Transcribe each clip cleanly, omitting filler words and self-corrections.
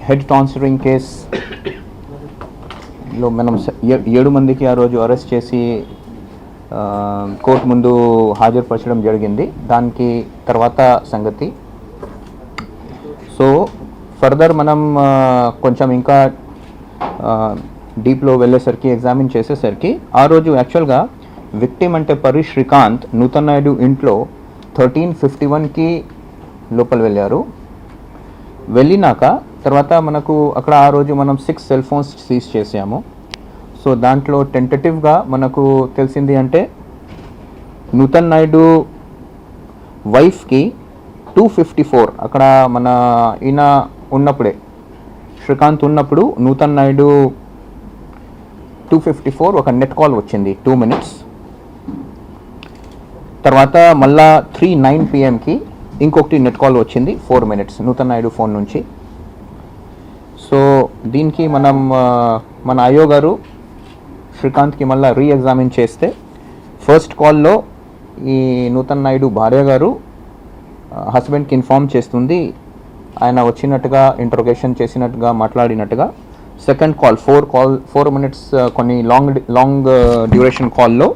Head టాన్సరింగ్ కేసులో మనం 7 మందికి ఆ రోజు అరెస్ట్ చేసి కోర్టు ముందు హాజరుపరచడం జరిగింది. దానికి తర్వాత సంగతి. సో ఫర్దర్ మనం కొంచెం ఇంకా డీప్లో వెళ్ళేసరికి ఎగ్జామిన్ చేసేసరికి ఆ రోజు యాక్చువల్గా విక్టిమ్ అంటే పరి శ్రీకాంత్ నూతన్ నాయుడు ఇంట్లో 1351కి లోపల వెళ్ళారు. వెళ్ళినాక తర్వాత మనకు అక్కడ ఆ రోజు మనం 6 సెల్ ఫోన్స్ సీజ్ చేసాము. సో దాంట్లో టెంటేటివ్గా మనకు తెలిసింది అంటే నూతన్ నాయుడు వైఫ్కి 254 అక్కడ మన ఈయన ఉన్నప్పుడే శ్రీకాంత్ ఉన్నప్పుడు నూతన్ నాయుడు 254 ఒక నెట్ కాల్ వచ్చింది 2 minutes. తర్వాత మళ్ళా 3:09 PM ఇంకొకటి నెట్ కాల్ వచ్చింది 4 minutes నూతన్ నాయుడు ఫోన్ నుంచి. సో దీనికి మనం మన అయ్యో గారు శ్రీకాంత్కి మళ్ళీ రీఎగ్జామిన్ చేస్తే ఫస్ట్ కాల్లో ఈ నూతన్ నాయుడు భార్య గారు హస్బెండ్కి ఇన్ఫార్మ్ చేస్తుంది, ఆయన వచ్చినట్టుగా ఇంట్రోగేషన్ చేసినట్టుగా మాట్లాడినట్టుగా. సెకండ్ కాల్ 4 minutes కొన్ని లాంగ్ డ్యూరేషన్ కాల్లో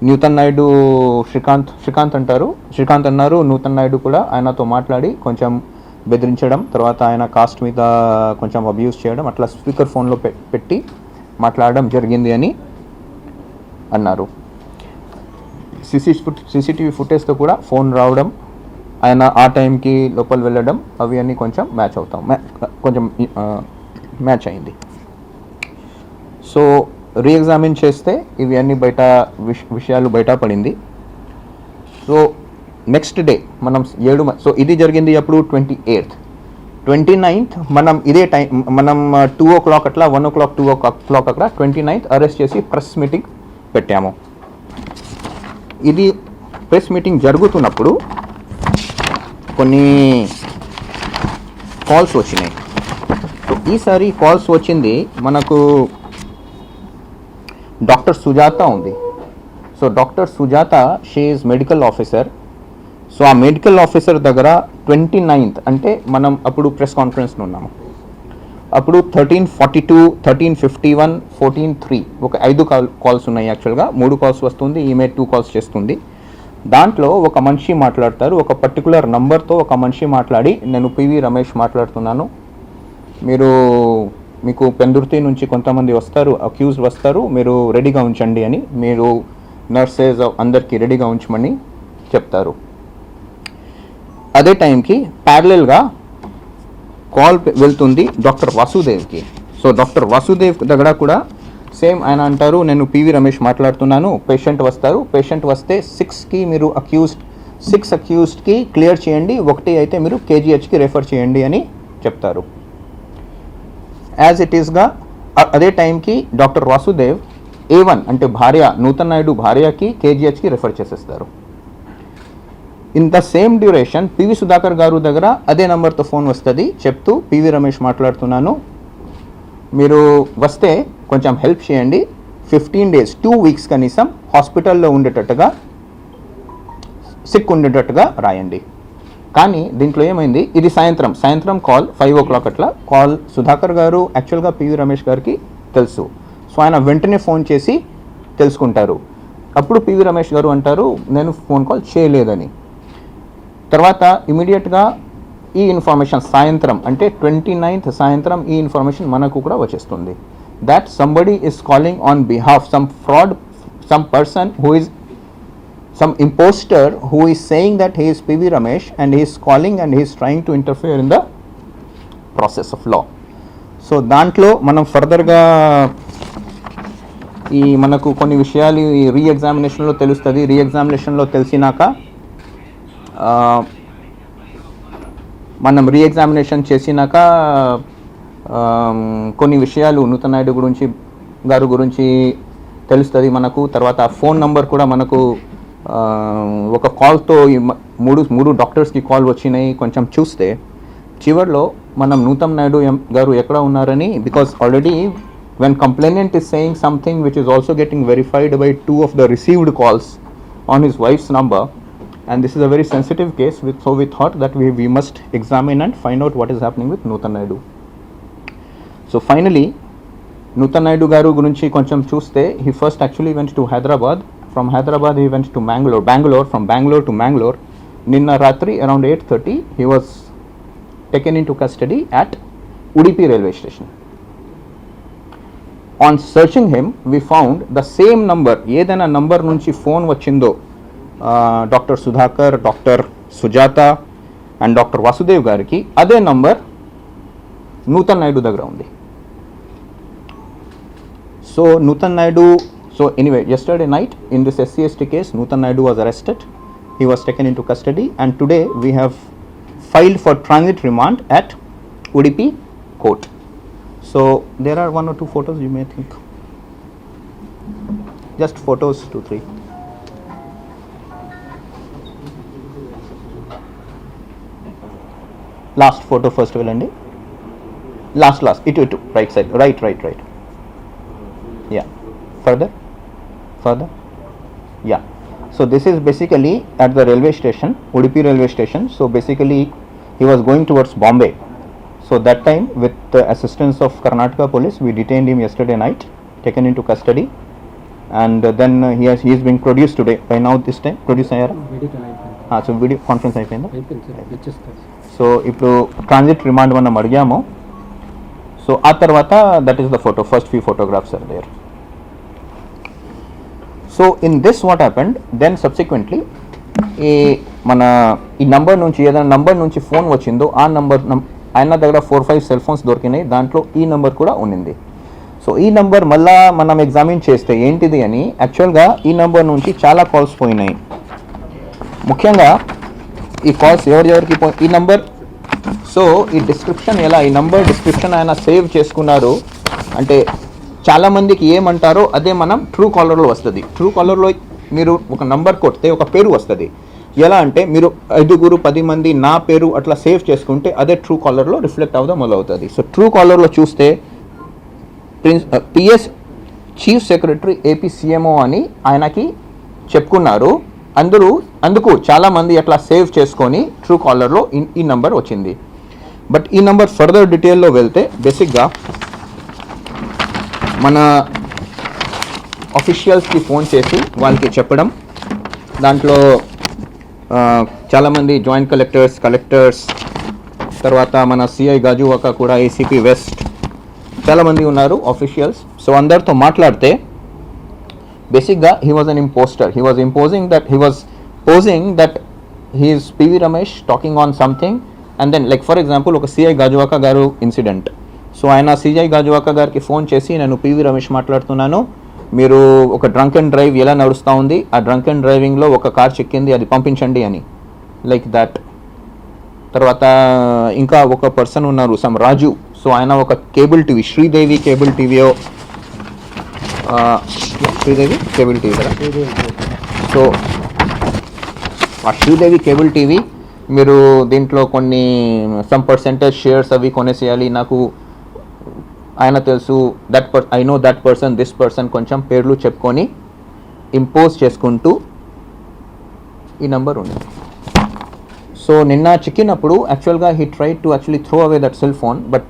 నూతన్ నాయుడు శ్రీకాంత్ అన్నారు నూతన్ నాయుడు కూడా ఆయనతో మాట్లాడి కొంచెం బెదిరించడం, తర్వాత ఆయన కాస్ట్ మీద కొంచెం అబ్యూస్ చేయడం, అట్లా స్పీకర్ ఫోన్లో పెట్టి మాట్లాడడం జరిగింది అని అన్నారు. సీసీటీవీ ఫుటేజ్తో కూడా ఫోన్ రావడం, ఆయన ఆ టైంకి లోపల వెళ్ళడం, అవి అన్నీ కొంచెం మ్యాచ్ అయింది. సో రీఎగ్జామిన్ చేస్తే ఇవి అన్నీ విషయాలు బయట పడింది. సో నెక్స్ట్ డే మనం సో ఇది జరిగింది అప్పుడు 28th. 29th మనం ఇదే టైం మనం 2 o'clock అట్లా 1 o'clock 2 o'clock అట్లా 29th అరెస్ట్ చేసి ప్రెస్ మీటింగ్ పెట్టాము. ఇది ప్రెస్ మీటింగ్ జరుగుతున్నప్పుడు కొన్ని కాల్స్ వచ్చినాయి. సో ఈసారి కాల్స్ వచ్చింది మనకు డాక్టర్ సుజాత ఉంది. So doctor Sujatha she is medical officer. So ఆ మెడికల్ ఆఫీసర్ దగ్గర 29th అంటే మనం అప్పుడు ప్రెస్ కాన్ఫరెన్స్లో ఉన్నాము. అప్పుడు 1342, 1351, 14:03 ఒక 5 కాల్స్ ఉన్నాయి. యాక్చువల్గా 3 కాల్స్ వస్తుంది, ఈమె 2 కాల్స్ చేస్తుంది. దాంట్లో ఒక మనిషి మాట్లాడతారు, ఒక పర్టికులర్ నంబర్తో ఒక మనిషి మాట్లాడి, నేను పివి రమేష్ మాట్లాడుతున్నాను, మీకు పెందుర్తి నుంచి కొంతమంది వస్తారు, అక్యూజ్డ్ వస్తారు, మీరు రెడీగా ఉంచండి అని, మీరు నర్సెస్ అందరికీ రెడీగా ఉంచమని చెప్తారు. అదే టైంకి ప్యారలల్గా కాల్ వెళ్తుంది డాక్టర్ వాసుదేవ్కి. సో డాక్టర్ వాసుదేవ్ దగ్గర కూడా సేమ్ ఆయన అంటారు, నేను పివి రమేష్ మాట్లాడుతున్నాను, పేషెంట్ వస్తారు, పేషెంట్ వస్తే 6కి మీరు 6 అక్యూజ్డ్కి క్లియర్ చేయండి, 1 అయితే మీరు కేజీహెచ్కి రెఫర్ చేయండి అని చెప్తారు. యాజ్ ఇట్ ఈస్గా అదే టైంకి డాక్టర్ వాసుదేవ్ A1 అంటే భార్య నూతన్ నాయుడు భార్యకి కేజీహెచ్కి రెఫర్ చేసేస్తారు. In the same duration PV Sudhakar గారు దగ్గర అదే నెంబర్తో ఫోన్ వస్తుంది, చెప్తూ పివి రమేష్ మాట్లాడుతున్నాను, మీరు వస్తే కొంచెం హెల్ప్ చేయండి, 15 days 2 weeks కనీసం హాస్పిటల్లో ఉండేటట్టుగా సిక్ ఉండేటట్టుగా రాయండి. కానీ దీంట్లో ఏమైంది, ఇది సాయంత్రం కాల్ 5 o'clock అట్లా కాల్ సుధాకర్ గారు యాక్చువల్గా పివి రమేష్ గారికి తెలుసు. సో ఆయన వెంటనే ఫోన్ చేసి తెలుసుకుంటారు. అప్పుడు పివి రమేష్ గారు అంటారు, నేను ఫోన్ కాల్ చేయలేదని. తర్వాత ఇమీడియట్గా ఈ ఇన్ఫర్మేషన్ సాయంత్రం అంటే 29th సాయంత్రం ఈ ఇన్ఫర్మేషన్ మనకు కూడా వచ్చేస్తుంది, that somebody is calling on behalf some person who is some imposter who is saying that he is PV Ramesh and he is calling and he is trying to interfere in the process of law. So దాంట్లో మనం ఫర్దర్గా ఈ మనకు కొన్ని విషయాలు ఈ రీఎగ్జామినేషన్లో తెలుస్తుంది. రీఎగ్జామినేషన్లో తెలిసినాక మనం రీఎగ్జామినేషన్ చేసినాక కొన్ని విషయాలు నూతన్ నాయుడు గారు గురించి తెలుస్తుంది మనకు. తర్వాత ఫోన్ నంబర్ కూడా మనకు ఒక కాల్తో మూడు డాక్టర్స్కి కాల్ వచ్చినాయి. కొంచెం చూస్తే చివర్లో మనం నూతన్ నాయుడు గారు ఎక్కడ ఉన్నారని, because already when complainant is saying something which is also getting verified by 2 of the received calls on his wife's number, and this is a very sensitive case, so we thought that we must examine and find out what is happening with Nutan Naidu. So finally, Nutan Naidu garu gurinchi koncham chuste, he first actually went to Hyderabad. From Hyderabad he went to Bangalore. From Bangalore to Mangalore. Ninna ratri around 8:30 he was taken into custody at Udupi railway station. On searching him, we found the same number, ఏదైనా number నుంచి phone వచ్చిందో doctor Sudhakar, doctor Sujatha and doctor Vasudev గారికి, అదే number Nutan Naidu దగ్గర ఉంది. So Nutan Naidu, so anyway, yesterday night in this SC/ST case, Nutan Naidu was arrested. He was taken into custody, and today we have filed for transit remand at Udupi court. So there are 1 or 2 photos you may think. Just photos, 2, 3. Last photo first velandi. Last. Itu. Right side. Right. Yeah. Further. Yeah. So this is basically at the railway station, Udupi railway station. So basically he was going towards Bombay. So that time, with the assistance of Karnataka police, we detained him yesterday night, taken into custody, and then he is being produced today. By now this time produce ayara. So video conference ayipinda. So ఇప్పుడు transit remand మనం అడిగాము. So ఆ తర్వాత that is the photo. First few photographs are there. So in this what happened, then subsequently ఈ number నుంచి ఏదైనా number నుంచి phone వచ్చిందో ఆ నంబర్ ఆయన దగ్గర 4-5 సెల్ ఫోన్స్ దొరికినాయి, దాంట్లో ఈ నంబర్ కూడా ఉన్నింది. సో ఈ నంబర్ మళ్ళా మనం ఎగ్జామిన్ చేస్తే ఏంటిది అని, యాక్చువల్గా ఈ నంబర్ నుంచి చాలా కాల్స్ పోయినాయి. ముఖ్యంగా ఈ కాల్స్ ఎవరికి ఈ నంబర్, సో ఈ డిస్క్రిప్షన్ ఎలా, ఈ నంబర్ డిస్క్రిప్షన్ ఆయన సేవ్ చేసుకున్నారు అంటే చాలామందికి ఏమంటారో అదే మనం ట్రూ కాలర్లో వస్తుంది. ట్రూ కాలర్లో మీరు ఒక నంబర్ కొడితే ఒక పేరు వస్తుంది. ఎలా అంటే మీరు 5-10 మంది నా పేరు అట్లా సేవ్ చేసుకుంటే అదే ట్రూ కాలర్లో రిఫ్లెక్ట్ అవ్వడం మొదలవుతుంది. సో ట్రూ కాలర్లో చూస్తే PS chief secretary AP CMO అని ఆయనకి చెప్పుకున్నారు. అందుకు చాలామంది అట్లా సేవ్ చేసుకొని ట్రూ కాలర్లో ఈ నంబర్ వచ్చింది. బట్ ఈ నంబర్ ఫర్దర్ డీటెయిల్లో వెళ్తే బేసిక్గా మన ఆఫీషియల్స్కి ఫోన్ చేసి వాళ్ళకి చెప్పడం, దాంట్లో చాలామంది జాయింట్ కలెక్టర్స్, తర్వాత మన సిఐ గాజువాక కూడా, ఏసీపీ వెస్ట్, చాలామంది ఉన్నారు ఆఫీషియల్స్. సో అందరితో మాట్లాడితే బేసిక్గా he was an impostor. He was posing that he is PV Ramesh talking on something, and then like for example ఒక సిఐ గాజువాక గారు ఇన్సిడెంట్. సో ఆయన సిఐ గాజువాక గారికి ఫోన్ చేసి నేను పివి రమేష్ మాట్లాడుతున్నాను, మీరు ఒక డ్రంక్ అండ్ డ్రైవ్ ఎలా నడుస్తూ ఉంది, ఆ డ్రంక్ అండ్ డ్రైవింగ్లో ఒక కార్ చెక్కింది, అది పంపించండి అని, లైక్ దాట్. తర్వాత ఇంకా ఒక పర్సన్ ఉన్నారు సమ్ రాజు. సో ఆయన ఒక cable TV, Sridevi cable TV కదా. సో ఆ శ్రీదేవి కేబుల్ టీవీ మీరు దీంట్లో కొన్ని సమ్ పర్సెంటేజ్ షేర్స్ అవి కొనేసేయాలి, నాకు ఆయన తెలుసు, I know that person, this person, కొంచెం పేర్లు చెప్పుకొని ఇంపోజ్ చేసుకుంటూ ఈ నంబర్ ఉంది. సో నిన్న చిక్కినప్పుడు యాక్చువల్గా he tried to actually throw away that cell phone, but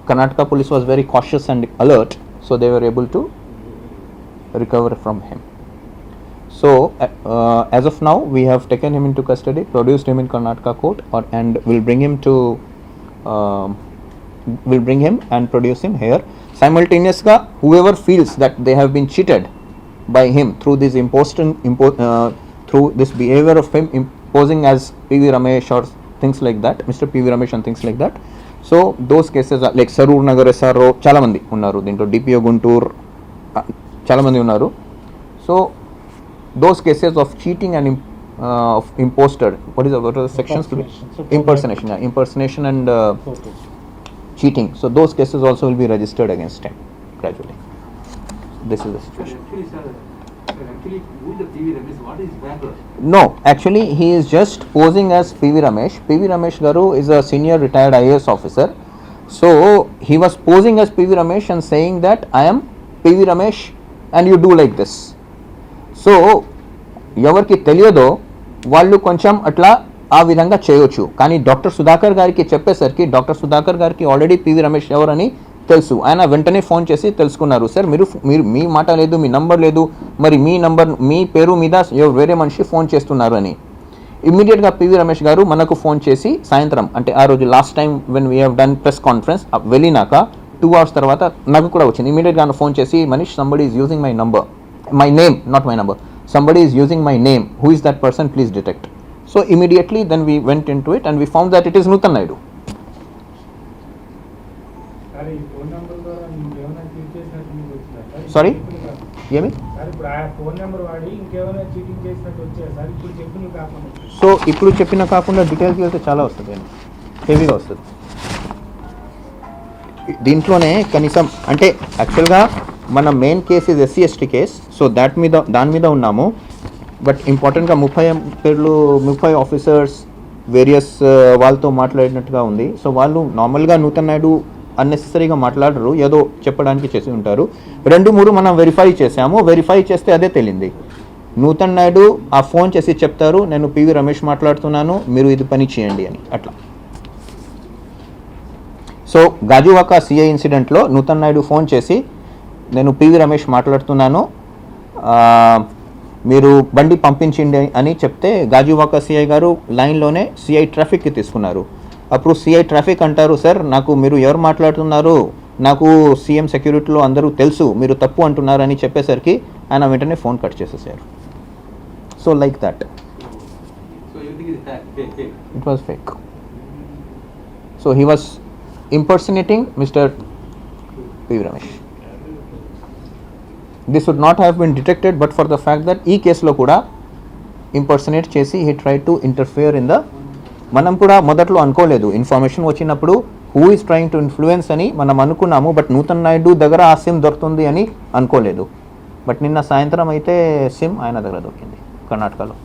Karnataka police was very cautious and alert, so they were able to recover from him. So as of now we have taken him into custody, produced him in Karnataka court, and will bring him and produce him here. Simultaneously, whoever feels that they have been cheated by him through this through this behavior of him imposing as PV Ramesh or things like that, Mr. PV Ramesh and things like that. So those cases are like Sarur Nagar SRO, చాలా మంది ఉన్నారు దీంట్లో, DPO Guntur చాలా మంది ఉన్నారు. So those cases of cheating and of imposter, what are the sections? Impersonation and cheating. So those cases also will be registered against him gradually. This is the situation. Actually, who is the PV Ramesh? What is his background? No, actually he is just posing as PV Ramesh. PV Ramesh garu is a senior retired IAS officer. So he was posing as PV Ramesh and saying that I am PV Ramesh and you do like this. So ఎవరికి తెలియదో వాళ్ళు కొంచెం అట్లా ఆ విధంగా చేయొచ్చు. కానీ doctor Sudhakar గారికి చెప్పేసరికి డాక్టర్ సుధాకర్ గారికి ఆల్రెడీ పివి రమేష్ ఎవరని తెలుసు. ఆయన వెంటనే ఫోన్ చేసి తెలుసుకున్నారు, సార్ మీరు మీ మాట లేదు, మీ నంబర్ లేదు, మరి మీ పేరు మీద వేరే మనిషి ఫోన్ చేస్తున్నారు అని. ఇమ్మీడియట్గా పివి రమేష్ గారు మనకు ఫోన్ చేసి సాయంత్రం, అంటే ఆ రోజు last time when we have done press conference వెళ్ళినాక 2 hours తర్వాత నాకు కూడా వచ్చింది. ఇమీడియట్గా ఫోన్ చేసి, Manish somebody is using my name, not my number, somebody is using my name, who is that person, please detect. So immediately then we went into it and we found that it is Nutan Naidu. Sorry, ఏమి? So ఇప్పుడు చెప్పిన కాకుండా డీటెయిల్స్కి వెళ్తే చాలా వస్తుంది, హెవీగా వస్తుంది. దీంట్లోనే కనీసం అంటే యాక్చువల్గా మన main case is SC/ST case, so దాని మీద ఉన్నాము. బట్ ఇంపార్టెంట్గా 30 ఆఫీసర్స్ వేరియస్ వాళ్ళతో మాట్లాడినట్టుగా ఉంది. సో వాళ్ళు నార్మల్గా నూతన్ నాయుడు అన్నెసెసరీగా మాట్లాడరు, ఏదో చెప్పడానికి చేసి ఉంటారు. 2-3 మనం వెరిఫై చేస్తే అదే తెలియంది. నూతన్ నాయుడు ఆ ఫోన్ చేసి చెప్తారు, నేను పివి రమేష్ మాట్లాడుతున్నాను, మీరు ఇది పని చేయండి అని అట్లా. సో గాజువాక సిఐ ఇన్సిడెంట్లో నూతన్ నాయుడు ఫోన్ చేసి, నేను పివి రమేష్ మాట్లాడుతున్నాను, మీరు బండి పంపించండి అని చెప్తే గాజువాక సిఐ గారు లైన్లోనే సిఐ ట్రాఫిక్కి తీసుకున్నారు. అప్పుడు సిఐ ట్రాఫిక్ అంటారు, సార్ నాకు మీరు ఎవరు మాట్లాడుతున్నారు, నాకు సీఎం సెక్యూరిటీలో అందరూ తెలుసు, మీరు తప్పు అంటున్నారు అని చెప్పేసరికి ఆయన వెంటనే ఫోన్ కట్ చేసేసారు. So like that it was fake. So he was impersonating Mr. P. Ramesh. This would not have been detected but for the fact that ఈ కేసులో కూడా ఇంపర్సనేట్ చేసి he tried to interfere in the, మనం కూడా మొదట్లో అనుకోలేదు, information వచ్చినప్పుడు who is trying to influence అని మనం అనుకున్నాము, బట్ నూతన్ నాయుడు దగ్గర ఆ సిమ్ దొరుకుతుంది అని అనుకోలేదు. బట్ నిన్న సాయంత్రం అయితే సిమ్ ఆయన దగ్గర దొరికింది కర్ణాటకలో.